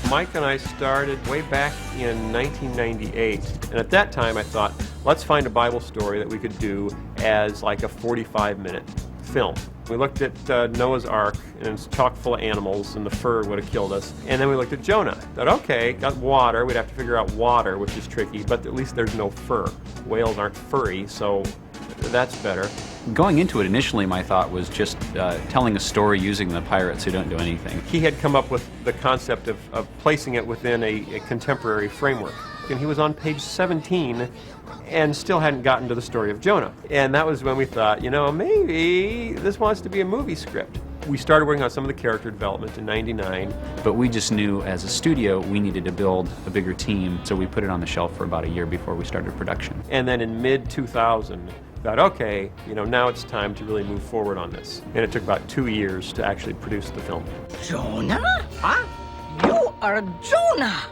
Mike and I started way back in 1998. And at that time I thought, let's find a Bible story that we could do as like a 45-minute film. We looked at Noah's Ark, and it's chock full of animals, and the fur would have killed us. And then we looked at Jonah. Thought, okay, got water. We'd have to figure out water, which is tricky, but at least there's no fur. Whales aren't furry, so that's better. Going into it initially, my thought was just telling a story using the pirates who don't do anything. He had come up with the concept of placing it within a contemporary framework. And he was on page 17 and still hadn't gotten to the story of Jonah. And that was when we thought, you know, maybe this wants to be a movie script. We started working on some of the character development in '99. But we just knew as a studio we needed to build a bigger team, so we put it on the shelf for about a year before we started production. And then in mid-2000, thought, okay, you know, now it's time to really move forward on this. And it took about 2 years to actually produce the film. Jonah? Huh? You are Jonah!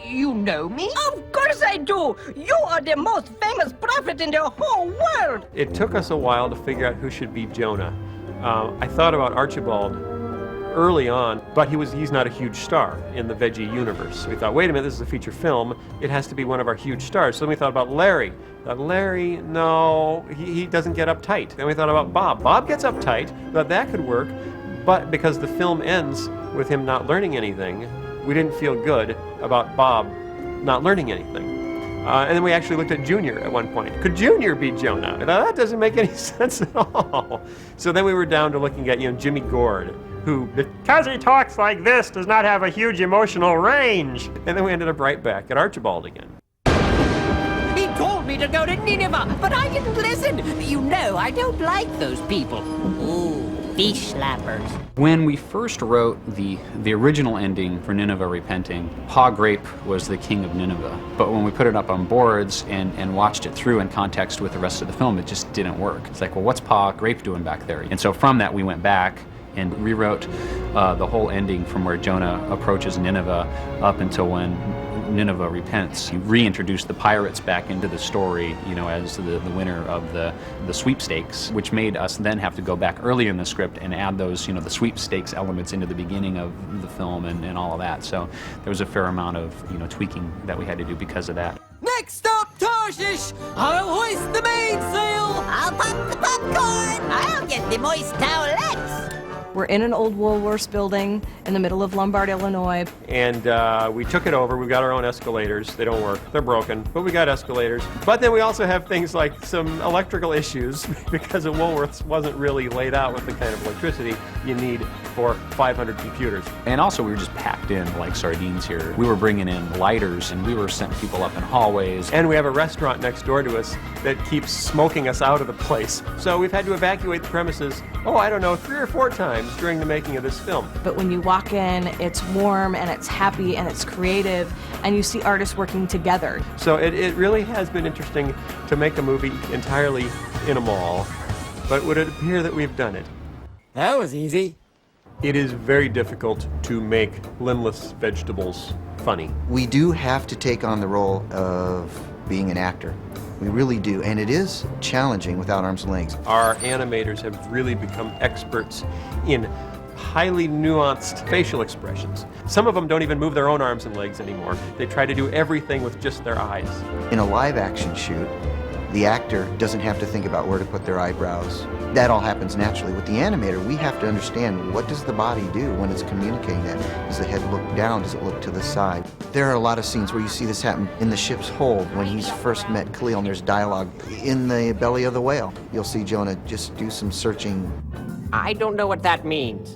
You know me? Of course I do! You are the most famous prophet in the whole world! It took us a while to figure out who should be Jonah. I thought about Archibald early on, but he's not a huge star in the Veggie universe. So we thought, wait a minute, this is a feature film. It has to be one of our huge stars. So then we thought about Larry. Thought, Larry, no, he doesn't get uptight. Then we thought about Bob. Bob gets uptight. Thought that could work, but because the film ends with him not learning anything, we didn't feel good about Bob not learning anything. And then we actually looked at Junior at one point. Could Junior be Jonah? And that doesn't make any sense at all. So then we were down to looking at, Jimmy Gord, who, because he talks like this, does not have a huge emotional range. And then we ended up right back at Archibald again. He told me to go to Nineveh, but I didn't listen. You know, I don't like those people. Ooh, fish slappers. When we first wrote the original ending for Nineveh Repenting, Pa Grape was the king of Nineveh. But when we put it up on boards and watched it through in context with the rest of the film, it just didn't work. It's like, well, what's Pa Grape doing back there? And so from that, we went back and rewrote the whole ending from where Jonah approaches Nineveh up until when Nineveh repents. He reintroduced the pirates back into the story, as the winner of the sweepstakes, which made us then have to go back earlier in the script and add those, the sweepstakes elements into the beginning of the film and all of that. So there was a fair amount of, tweaking that we had to do because of that. Next up, Tarshish! I'll hoist the mainsail! I'll pop the popcorn! I'll get the moist towelettes! We're in an old Woolworths building in the middle of Lombard, Illinois. And we took it over. We've got our own escalators. They don't work. They're broken, but we got escalators. But then we also have things like some electrical issues because a Woolworths wasn't really laid out with the kind of electricity you need for 500 computers. And also we were just packed in like sardines here. We were bringing in lighters and we were sending people up in hallways. And we have a restaurant next door to us that keeps smoking us out of the place. So we've had to evacuate the premises, 3 or 4 times during the making of this film. But when you walk in, it's warm and it's happy and it's creative and you see artists working together. So it really has been interesting to make a movie entirely in a mall, but would it appear that we've done it? That was easy. It is very difficult to make limbless vegetables funny. We do have to take on the role of being an actor. We really do, and it is challenging without arms and legs. Our animators have really become experts in highly nuanced facial expressions. Some of them don't even move their own arms and legs anymore. They try to do everything with just their eyes. In a live action shoot, the actor doesn't have to think about where to put their eyebrows. That all happens naturally. With the animator, we have to understand, what does the body do when it's communicating that? Does the head look down? Does it look to the side? There are a lot of scenes where you see this happen in the ship's hold when he's first met Khalil, and there's dialogue in the belly of the whale. You'll see Jonah just do some searching. I don't know what that means.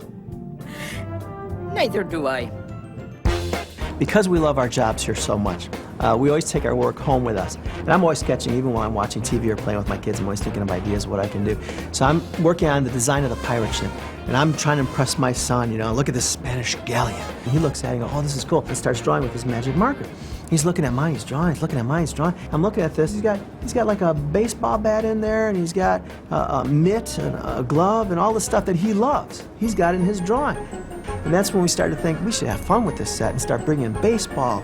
Neither do I. Because we love our jobs here so much, we always take our work home with us. And I'm always sketching, even while I'm watching TV or playing with my kids, I'm always thinking of ideas of what I can do. So I'm working on the design of the pirate ship. And I'm trying to impress my son, look at this Spanish galleon. And he looks at it and goes, oh, this is cool. And starts drawing with his magic marker. He's looking at mine, he's drawing, he's looking at mine, he's drawing. I'm looking at this, he's got like a baseball bat in there, and he's got a mitt and a glove and all the stuff that he loves. He's got in his drawing. And that's when we started to think we should have fun with this set and start bringing baseball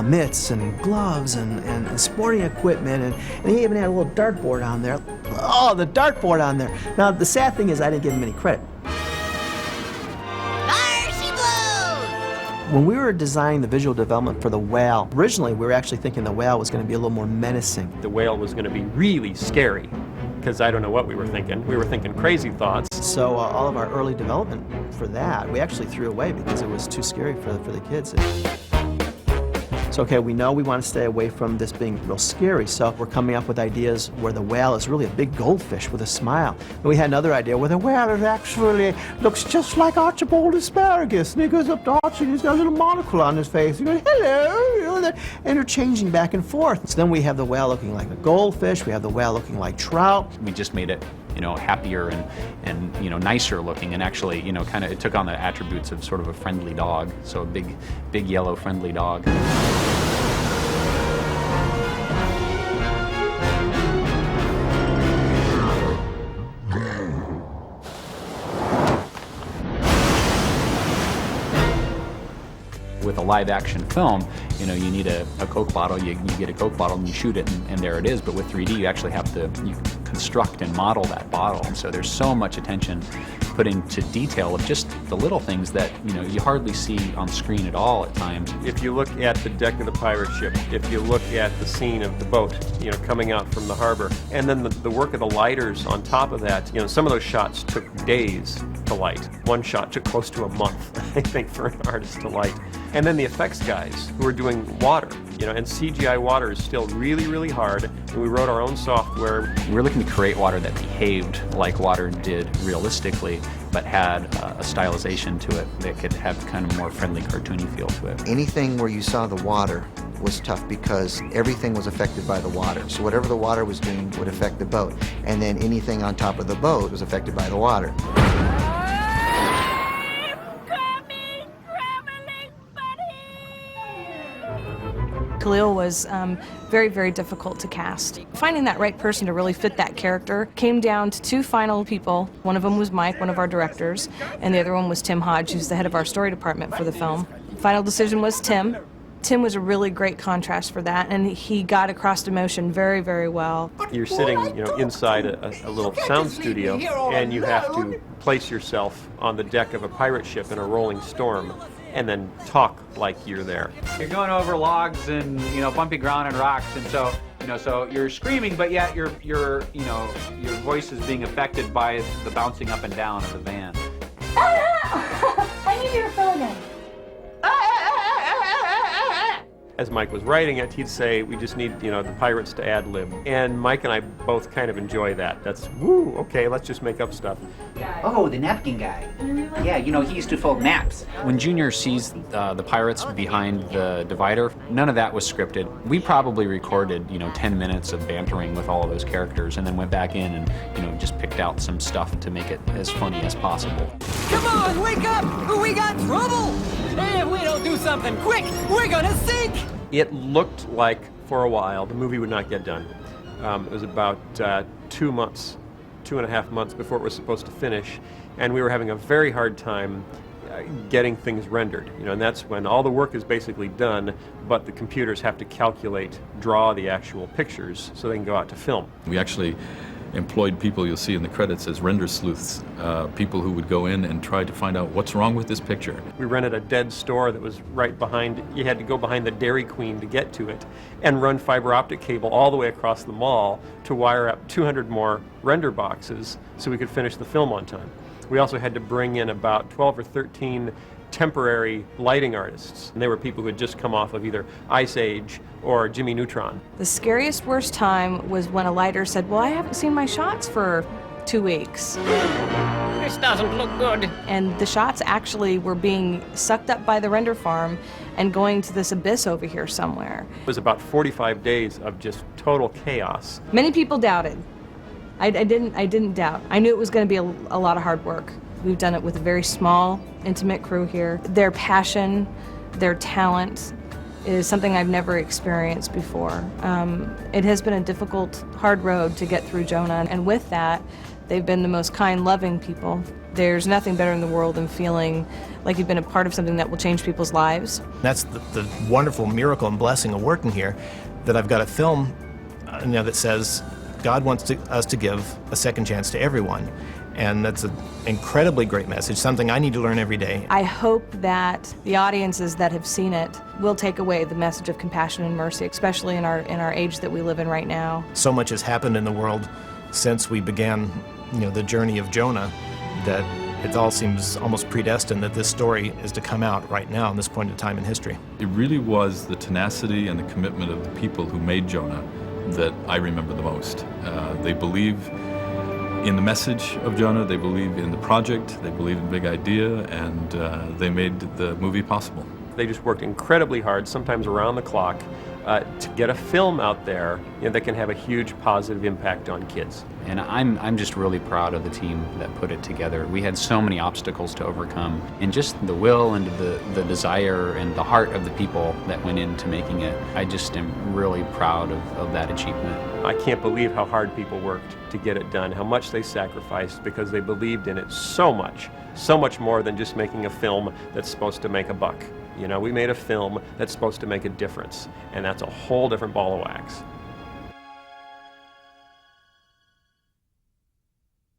mitts and gloves and sporting equipment. And he even had a little dartboard on there. Oh, the dartboard on there. Now, the sad thing is I didn't give him any credit. When we were designing the visual development for the whale, originally we were actually thinking the whale was going to be a little more menacing. The whale was going to be really scary, because I don't know what we were thinking. We were thinking crazy thoughts. So all of our early development for that, we actually threw away because it was too scary for the kids. So, okay, we know we want to stay away from this being real scary, so we're coming up with ideas where the whale is really a big goldfish with a smile. And we had another idea where the whale is actually looks just like Archibald Asparagus, and he goes up to Archie and he's got a little monocle on his face. He goes, hello, you know, they're interchanging back and forth. So then we have the whale looking like a goldfish, we have the whale looking like trout. We just made it, you know, happier and you know, nicer looking, and actually, you know, kind of it took on the attributes of sort of a friendly dog. So a big yellow friendly dog. With a live action film, you know, you need a Coke bottle, you get a Coke bottle and you shoot it and there it is, but with 3D you actually have to construct and model that bottle, and so there's so much attention put into detail of just the little things that, you know, you hardly see on screen at all at times. If you look at the deck of the pirate ship, if you look at the scene of the boat, you know, coming out from the harbor, and then the work of the lighters on top of that, you know, some of those shots took days to light. One shot took close to a month, I think, for an artist to light. And then the effects guys who were doing water, you know, and CGI water is still really, really hard, and we wrote our own software. We're looking to create water that behaved like water did realistically, but had a stylization to it that could have kind of more friendly, cartoony feel to it. Anything where you saw the water was tough because everything was affected by the water. So whatever the water was doing would affect the boat. And then anything on top of the boat was affected by the water. Khalil was very, very difficult to cast. Finding that right person to really fit that character came down to two final people. One of them was Mike, one of our directors, and the other one was Tim Hodge, who's the head of our story department for the film. Final decision was Tim. Tim was a really great contrast for that, and he got across emotion very, very well. You're sitting, you know, inside a little sound studio, and you have to place yourself on the deck of a pirate ship in a rolling storm, and then talk like you're there. You're going over logs and, you know, bumpy ground and rocks, and so, you know, so you're screaming, but yet you know, your voice is being affected by the bouncing up and down of the van. I need you to fill again. As Mike was writing it, he'd say, we just need, you know, the pirates to ad-lib. And Mike and I both kind of enjoy that. That's, woo, okay, let's just make up stuff. Oh, the napkin guy. Yeah, you know, he used to fold naps. When Junior sees the pirates behind the divider, none of that was scripted. We probably recorded, you know, 10 minutes of bantering with all of those characters and then went back in and, you know, just picked out some stuff to make it as funny as possible. Come on, wake up! We got trouble! If we don't do something quick, we're gonna sink! It looked like, for a while, the movie would not get done. It was about 2 months, 2.5 months before it was supposed to finish, and we were having a very hard time getting things rendered. You know, and that's when all the work is basically done, but the computers have to calculate, draw the actual pictures so they can go out to film. We actually employed people you'll see in the credits as render sleuths, people who would go in and try to find out what's wrong with this picture. We rented a dead store that was right behind, you had to go behind the Dairy Queen to get to it, and run fiber optic cable all the way across the mall to wire up 200 more render boxes so we could finish the film on time. We also had to bring in about 12 or 13 temporary lighting artists, and they were people who had just come off of either Ice Age or Jimmy Neutron. The scariest, worst time was when a lighter said, well, I haven't seen my shots for 2 weeks. This doesn't look good. And the shots actually were being sucked up by the render farm and going to this abyss over here somewhere. It was about 45 days of just total chaos. Many people doubted. I didn't doubt. I knew it was going to be a lot of hard work. We've done it with a very small, intimate crew here. Their passion, their talent is something I've never experienced before. It has been a difficult, hard road to get through Jonah, and with that, they've been the most kind, loving people. There's nothing better in the world than feeling like you've been a part of something that will change people's lives. That's the wonderful miracle and blessing of working here, that I've got a film that says God wants us to give a second chance to everyone. And that's an incredibly great message, something I need to learn every day. I hope that the audiences that have seen it will take away the message of compassion and mercy, especially in our age that we live in right now. So much has happened in the world since we began, the journey of Jonah, that it all seems almost predestined that this story is to come out right now, in this point in time in history. It really was the tenacity and the commitment of the people who made Jonah that I remember the most. They believe in the message of Jonah, they believe in the project, they believe in the big idea, and they made the movie possible. They just worked incredibly hard, sometimes around the clock, to get a film out there that can have a huge positive impact on kids. And I'm just really proud of the team that put it together. We had so many obstacles to overcome, and just the will and the desire and the heart of the people that went into making it. I just am really proud of that achievement. I can't believe how hard people worked to get it done, how much they sacrificed because they believed in it so much more than just making a film that's supposed to make a buck. We made a film that's supposed to make a difference, and that's a whole different ball of wax.